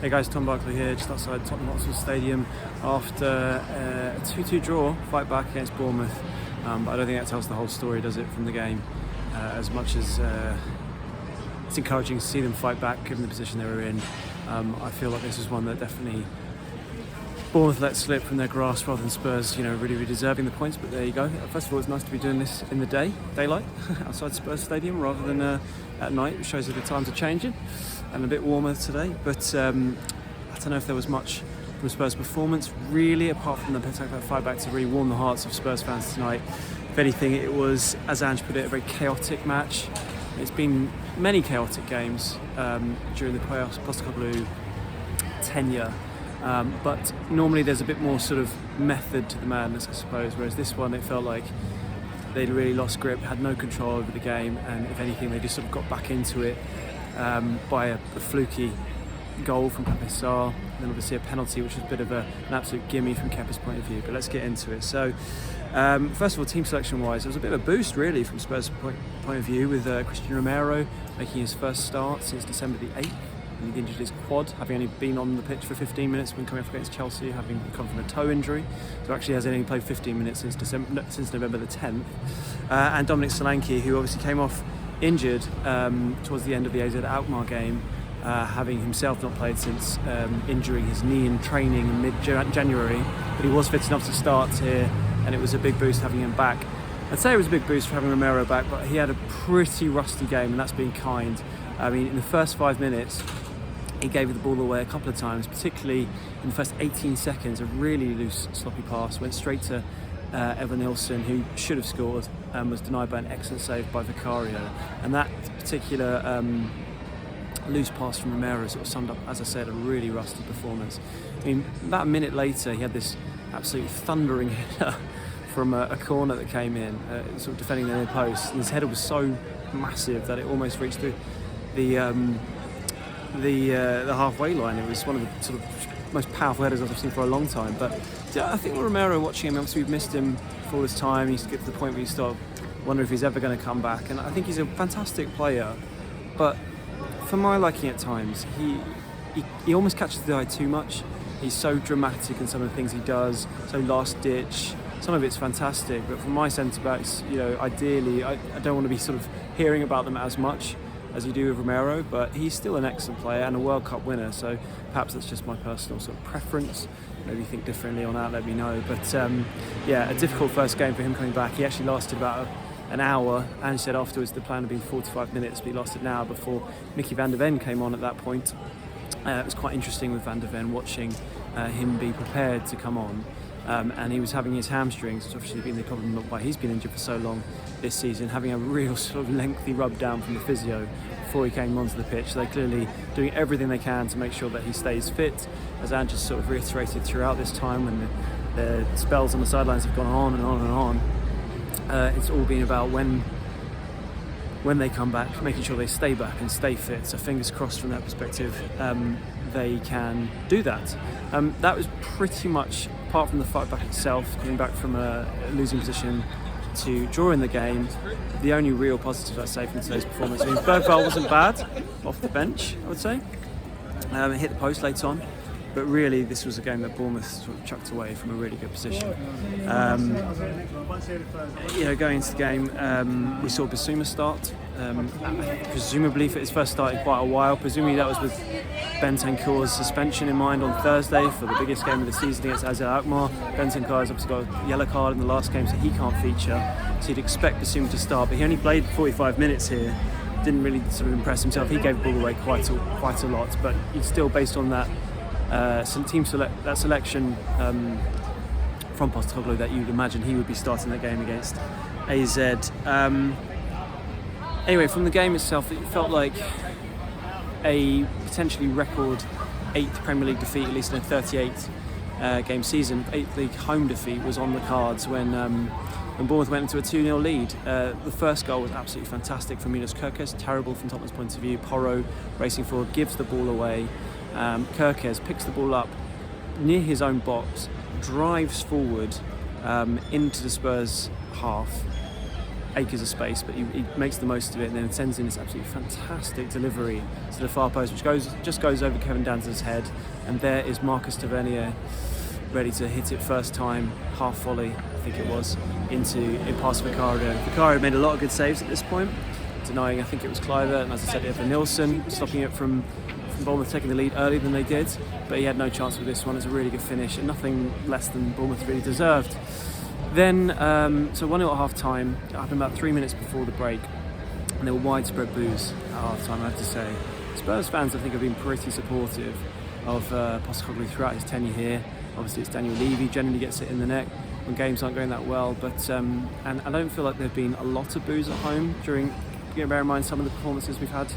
Hey guys, Tom Barclay here, just outside Tottenham Hotspur Stadium after a 2-2 draw, fight back against Bournemouth. But I don't think that tells the whole story, does it, from the game? As much as it's encouraging to see them fight back, given the position they were in. I feel like this is one that definitely Bournemouth let slip from their grasp rather than Spurs, really deserving the points. But there you go. First of all, it's nice to be doing this in the daylight, outside Spurs Stadium rather than at night, which shows that the times are changing and a bit warmer today. But I don't know if there was much from Spurs' performance really, apart from the spectacular fight back to really warm the hearts of Spurs fans tonight. If anything, it was, as Ange put it, a very chaotic match. It's been many chaotic games during the Postecoglou tenure. But normally there's a bit more sort of method to the madness, I suppose, whereas this one it felt like they'd really lost grip, had no control over the game, and if anything they just sort of got back into it by a fluky goal from Pape Sarr, and then obviously a penalty which was a bit of an absolute gimme from Kepa's point of view. But let's get into it. So first of all, team selection wise, it was a bit of a boost really from Spurs' point of view, with Cristian Romero making his first start since December the 8th. He injured his quad, having only been on the pitch for 15 minutes when coming up against Chelsea, having come from a toe injury. So actually has only played 15 minutes since November the 10th. And Dominic Solanke, who obviously came off injured towards the end of the AZ Alkmaar game, having himself not played since injuring his knee in training in mid-January. But he was fit enough to start here, and it was a big boost having him back. I'd say it was a big boost for having Romero back, but he had a pretty rusty game, and that's being kind. I mean, in the first 5 minutes, he gave the ball away a couple of times, particularly in the first 18 seconds, a really loose, sloppy pass, went straight to Evan Nilsson, who should have scored, and was denied by an excellent save by Vicario. And that particular loose pass from Romero sort of summed up, as I said, a really rusty performance. I mean, about a minute later, he had this absolutely thundering header from a corner that came in, sort of defending the near post. And his header was so massive that it almost reached the halfway line. It was one of the sort of most powerful headers I've seen for a long time. But I think with Romero, watching him, obviously we've missed him for all this time. He used to get to the point where you start wondering if he's ever going to come back. And I think he's a fantastic player, but for my liking at times, he almost catches the eye too much. He's so dramatic in some of the things he does, so last ditch. Some of it's fantastic, but from my sense backs, ideally, I don't want to be sort of hearing about them as much as you do with Romero, but he's still an excellent player and a World Cup winner, so perhaps that's just my personal sort of preference. Maybe you think differently on that, let me know. But a difficult first game for him coming back. He actually lasted about an hour. Ange said afterwards the plan had been 45 minutes, but he lasted an hour before Mickey van der Ven came on at that point. It was quite interesting with van der Ven watching him be prepared to come on. And he was having his hamstrings, it's obviously been the problem of why he's been injured for so long this season, having a real sort of lengthy rub down from the physio before he came onto the pitch. So they're clearly doing everything they can to make sure that he stays fit, as Ange has sort of reiterated throughout this time when the spells on the sidelines have gone on and on and on. It's all been about when they come back, making sure they stay back and stay fit. So fingers crossed from that perspective, they can do that. That was pretty much, apart from the fight back itself, coming back from a losing position to draw in the game, the only real positive I'd say from today's performance. I mean, Bergvall wasn't bad off the bench, I would say. It hit the post late on, but really this was a game that Bournemouth sort of chucked away from a really good position. Going into the game, we saw Bissouma start, presumably for his first start in quite a while. Presumably that was with Bentancur's suspension in mind on Thursday for the biggest game of the season against AZ Alkmaar. Bentancur has obviously got a yellow card in the last game, so he can't feature. So you'd expect Bissouma to start, but he only played 45 minutes here. Didn't really sort of impress himself. He gave the ball away quite a lot, but he's still, based on that selection from Postecoglou, that you'd imagine he would be starting that game against AZ. Anyway, from the game itself, it felt like a potentially record 8th Premier League defeat, at least in a 38 game season. 8th league home defeat was on the cards when Bournemouth went into a 2-0 lead. The first goal was absolutely fantastic from Milos Kerkez, terrible from Tottenham's point of view. Porro racing forward, gives the ball away. Kerkez picks the ball up near his own box, drives forward into the Spurs half, acres of space, but he makes the most of it and then sends in this absolutely fantastic delivery to the far post, which just goes over Kevin Danzon's head, and there is Marcus Tavernier ready to hit it first time, half volley, I think it was, in past Vicario. Vicario made a lot of good saves at this point, denying, I think it was Cliver, and as I said, Evan Nilsson, stopping it from Bournemouth taking the lead earlier than they did, but he had no chance with this one. It's a really good finish and nothing less than Bournemouth really deserved. Then, so 1-0 at half time, it happened about 3 minutes before the break, and there were widespread boos at half time, I have to say. Spurs fans, I think, have been pretty supportive of Postecoglou throughout his tenure here. Obviously, it's Daniel Levy, generally gets it in the neck when games aren't going that well, but and I don't feel like there have been a lot of boos at home during, bear in mind some of the performances we've had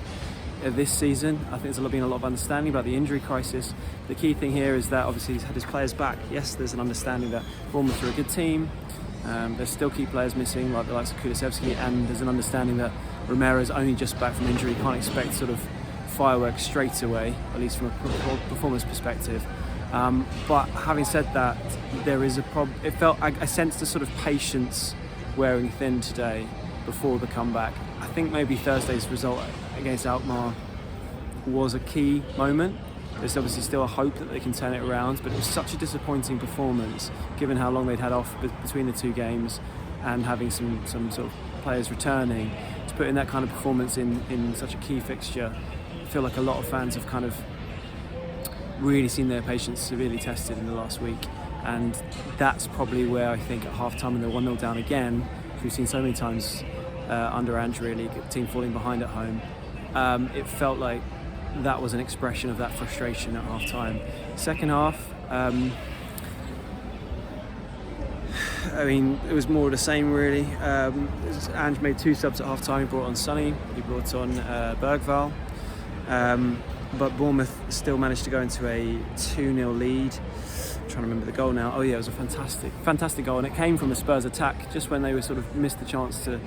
this season. I think there's been a lot of understanding about the injury crisis. The key thing here is that obviously he's had his players back. Yes, there's an understanding that Bournemouth are a good team. There's still key players missing, like the likes of Kulusevski, and there's an understanding that Romero's only just back from injury. You can't expect sort of fireworks straight away, at least from a performance perspective. But having said that, there is a problem. It felt, I sensed a sort of patience wearing thin today before the comeback. I think maybe Thursday's result against Alkmaar was a key moment. There's obviously still a hope that they can turn it around, but it was such a disappointing performance given how long they'd had off between the two games and having some sort of players returning. To put in that kind of performance in such a key fixture, I feel like a lot of fans have kind of really seen their patience severely tested in the last week, and that's probably where I think at half-time when they're 1-0 down again, which we've seen so many times under Ange, really, the team falling behind at home, it felt like that was an expression of that frustration at half-time. Second half, I mean, it was more of the same, really. Ange made 2 subs at half-time. He brought on Sonny, he brought on Bergvall. But Bournemouth still managed to go into a 2-0 lead. I'm trying to remember the goal now. Oh yeah, it was a fantastic goal, and it came from a Spurs attack just when they were sort of missed the chance to,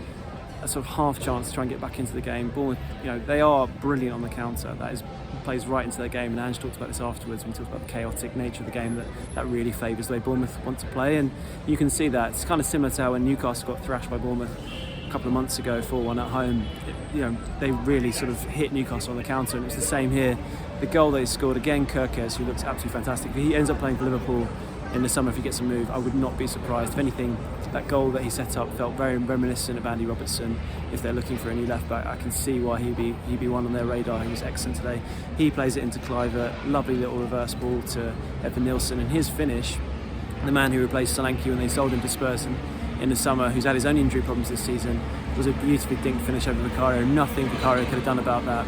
a sort of half chance to try and get back into the game. Bournemouth, they are brilliant on the counter. That plays right into their game, and Ange talked about this afterwards when he talked about the chaotic nature of the game, that really favours the way Bournemouth want to play, and you can see that. It's kind of similar to how when Newcastle got thrashed by Bournemouth a couple of months ago, 4-1 at home. They really sort of hit Newcastle on the counter, and it's the same here. The goal they scored, again, Kirkes, who looks absolutely fantastic. If he ends up playing for Liverpool in the summer, if he gets a move, I would not be surprised. If anything, that goal that he set up felt very reminiscent of Andy Robertson. If they're looking for a new left back, I can see why he'd be one on their radar. He was excellent today. He plays it into Cliver, lovely little reverse ball to Evan Nilsson, and his finish, the man who replaced Solanke when they sold him to Spurs in the summer, who's had his own injury problems this season, was a beautifully dinked finish over Vicario. Nothing Vicario could have done about that.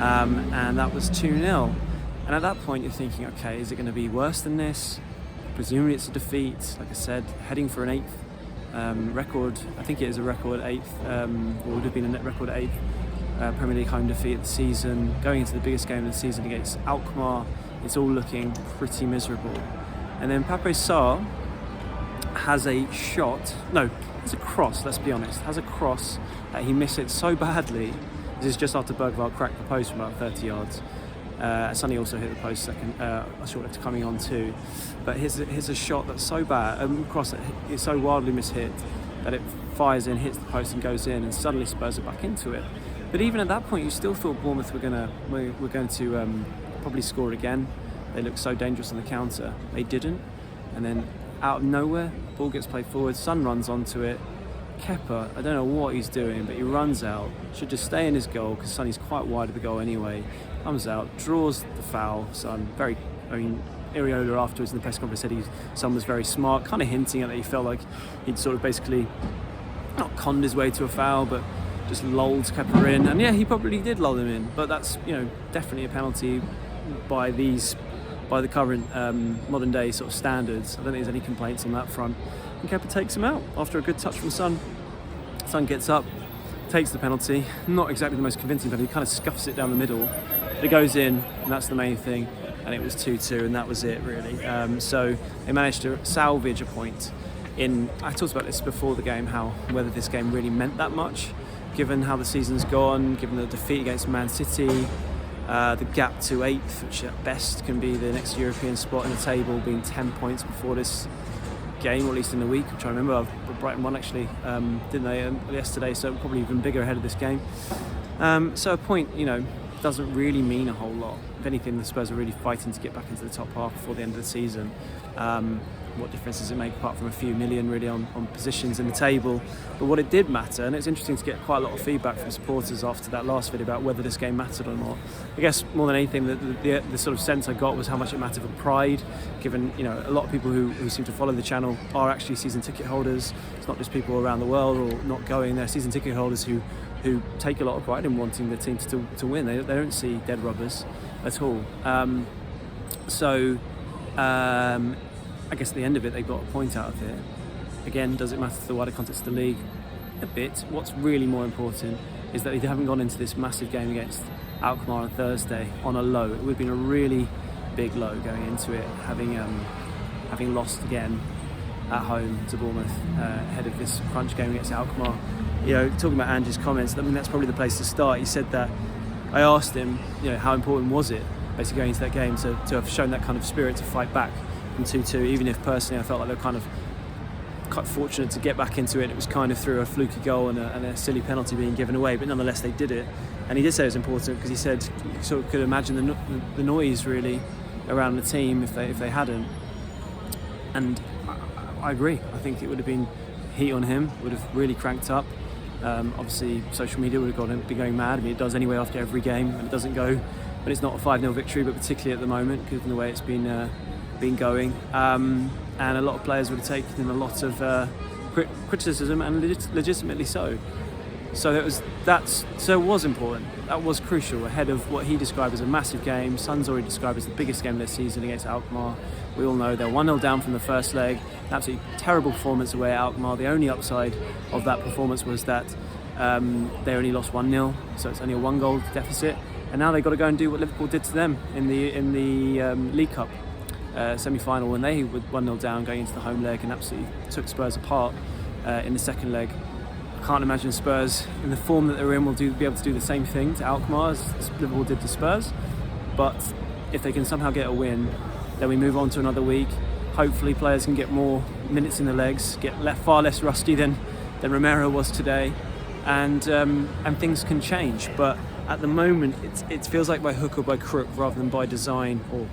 And that was 2-0. And at that point you're thinking, okay, is it going to be worse than this? Presumably it's a defeat, like I said, heading for an 8th record. I think it is a record 8th, or would have been a net record 8th Premier League home defeat of the season. Going into the biggest game of the season against Alkmaar, it's all looking pretty miserable. And then Pape Sarr has a cross, let's be honest, has a cross that he missed it so badly. This is just after Bergvall cracked the post from about 30 yards. Sonny also hit the post second, short after coming on too. But here's a shot that's so bad, cross that is so wildly mishit that it fires in, hits the post and goes in, and suddenly Spurs are back into it. But even at that point, you still thought Bournemouth were going to probably score again. They looked so dangerous on the counter. They didn't, and then out of nowhere, ball gets played forward. Son runs onto it. Kepa, I don't know what he's doing, but he runs out. Should just stay in his goal because Sonny's quite wide of the goal anyway. Comes out, draws the foul. Son, Iriola afterwards in the press conference said Son was very smart, kind of hinting at that he felt like he'd sort of basically not conned his way to a foul, but just lulled Kepa in. And yeah, he probably did lull him in, but that's definitely a penalty by the current modern day sort of standards. I don't think there's any complaints on that front. And Kepa takes him out after a good touch from Son. Son gets up, takes the penalty. Not exactly the most convincing penalty. He kind of scuffs it down the middle. It goes in, and that's the main thing. And it was 2-2, and that was it, really. So they managed to salvage a point. I talked about this before the game, whether this game really meant that much, given how the season's gone, given the defeat against Man City, the gap to 8th, which at best can be the next European spot in the table, being 10 points before this game, or at least in the week. I'm trying to remember. Brighton won actually, didn't they, yesterday? So probably even bigger ahead of this game. So a point, doesn't really mean a whole lot. If anything, the Spurs are really fighting to get back into the top half before the end of the season. What difference does it make apart from a few million really on positions in the table? But what it did matter, and it's interesting to get quite a lot of feedback from supporters after that last video about whether this game mattered or not. I guess more than anything, the sort of sense I got was how much it mattered for pride, given a lot of people who seem to follow the channel are actually season ticket holders. It's not just people around the world or not going there, season ticket holders who take a lot of pride in wanting the team to win. They don't see dead rubbers at all. I guess at the end of it, they got a point out of it. Again, does it matter to the wider context of the league? A bit. What's really more important is that they haven't gone into this massive game against Alkmaar on Thursday on a low. It would have been a really big low going into it, having lost again at home to Bournemouth ahead of this crunch game against Alkmaar. Talking about Ange's comments, I mean, that's probably the place to start. He said that, I asked him, how important was it, basically going into that game, to have shown that kind of spirit to fight back from 2-2, even if personally I felt like they were kind of quite fortunate to get back into it. It was kind of through a fluky goal and a silly penalty being given away, but nonetheless they did it. And he did say it was important because he said you sort of could imagine the noise really around the team if they hadn't. And I agree. I think it would have been heat on him, would have really cranked up. Obviously social media would have been going mad. I mean, it does anyway after every game, and it doesn't go when it's not a 5-0 victory, but particularly at the moment given the way it's been going. And a lot of players would have taken a lot of criticism, and legitimately so. So it was important. That was crucial ahead of what he described as a massive game. Son's already described as the biggest game of their season against Alkmaar. We all know they're 1-0 down from the first leg. An absolutely terrible performance away at Alkmaar. The only upside of that performance was that they only lost 1-0, so it's only a 1-goal deficit. And now they've got to go and do what Liverpool did to them in the League Cup semi-final, when they were 1-0 down going into the home leg and absolutely took Spurs apart in the second leg. I can't imagine Spurs, in the form that they're in, will be able to do the same thing to Alkmaar as Liverpool did to Spurs. But if they can somehow get a win, then we move on to another week. Hopefully players can get more minutes in the legs, get far less rusty than Romero was today, and things can change. But at the moment, it feels like by hook or by crook rather than by design. Or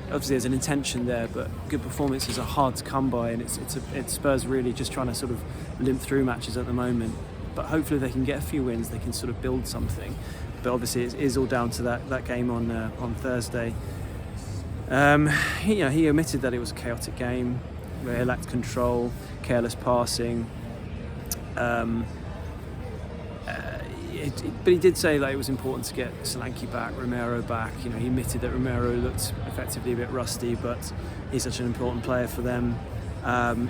obviously there's an intention there, but good performances are hard to come by, and it's Spurs really just trying to sort of limp through matches at the moment. But hopefully they can get a few wins, they can sort of build something. But obviously it is all down to that game on Thursday. He admitted that it was a chaotic game where it lacked control, careless passing. But he did say that it was important to get Solanke back, Romero back. He admitted that Romero looked effectively a bit rusty, but he's such an important player for them.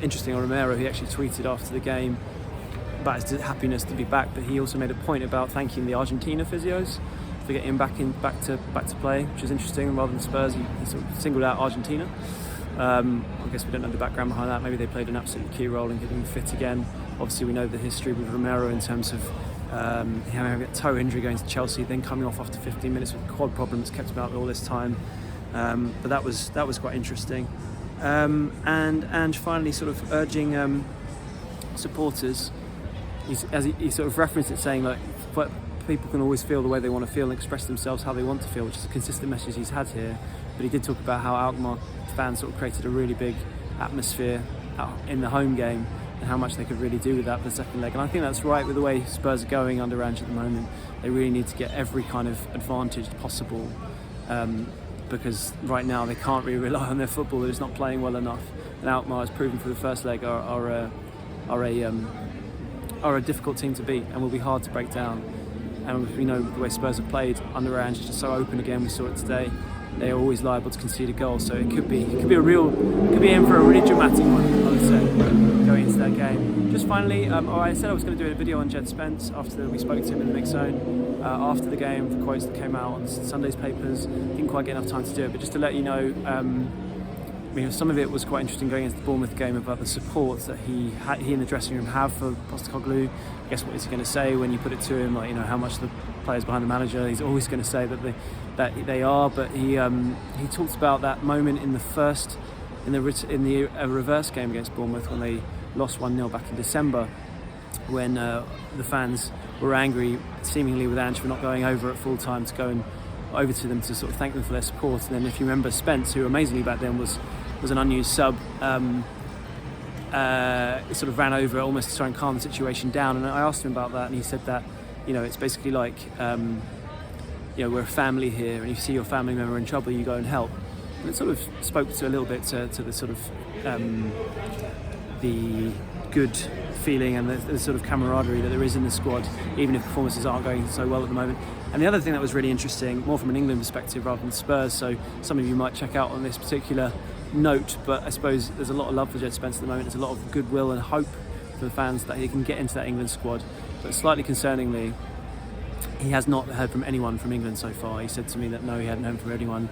Interesting on Romero, he actually tweeted after the game about his happiness to be back, but he also made a point about thanking the Argentina physios for getting him back to play, which is interesting. Rather than Spurs, he sort of singled out Argentina. I guess we don't know the background behind that. Maybe they played an absolute key role in getting him fit again. Obviously we know the history with Romero in terms of having a toe injury going to Chelsea, then coming off after 15 minutes with quad problems, kept him out all this time. But that was quite interesting. And finally, sort of urging supporters. He sort of referenced it, saying like, people can always feel the way they want to feel and express themselves how they want to feel, which is a consistent message he's had here. But he did talk about how Alkmaar fans sort of created a really big atmosphere in the home game, and how much they could really do with that for the second leg. And I think that's right with the way Spurs are going under Ange at the moment. They really need to get every kind of advantage possible, because right now they can't really rely on their football. They're just not playing well enough. And Alkmaar has proven for the first leg are a difficult team to beat and will be hard to break down. And we know the way Spurs have played under Ange is just so open again. We saw it today. They are always liable to concede a goal, so it could be in for a really dramatic one, I would say, going into that game. Just finally, I said I was going to do a video on Jed Spence after we spoke to him in the mix zone after the game for quotes that came out on Sunday's papers. Didn't quite get enough time to do it, but just to let you know, some of it was quite interesting going into the Bournemouth game about the support that he in the dressing room have for Postecoglou. I guess what is he going to say when you put it to him, like, how much the players behind the manager? He's always going to say that they are, but he talks about that moment in the first in the reverse game against Bournemouth when they lost 1-0 back in December, when the fans were angry seemingly with Ange for not going over at full time to go over to them to sort of thank them for their support. And then if you remember, Spence, who amazingly back then was an unused sub, sort of ran over almost to try and calm the situation down. And I asked him about that, and he said that, it's basically like, we're a family here, and if you see your family member in trouble, you go and help. And it sort of spoke to a little bit to the sort of the good feeling and the sort of camaraderie that there is in the squad, even if performances aren't going so well at the moment. And the other thing that was really interesting, more from an England perspective rather than Spurs, so some of you might check out on this particular note, but I suppose there's a lot of love for Jed Spence at the moment. There's a lot of goodwill and hope for the fans that he can get into that England squad. But slightly concerningly, he has not heard from anyone from England so far. He said to me that no, he hadn't heard from anyone.